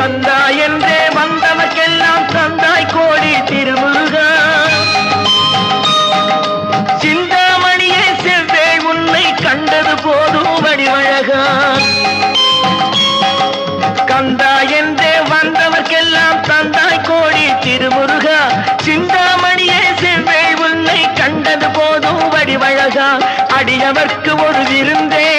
கந்தா என்றே வந்தவர்க்கெல்லாம் தந்தாய் கோடி திருமுருகா. சிந்தாமணியே செவ்வே உன்னை கண்டது போதும் வடிவழகா. கந்தா என்றே வந்தவர்க்கெல்லாம் தந்தாய் கோடி திருமுருகா. சிந்தாமணியே செவ்வே உன்னை கண்டது போதும் வடிவழகா. அடியவர்க்கு ஒரு விருந்தே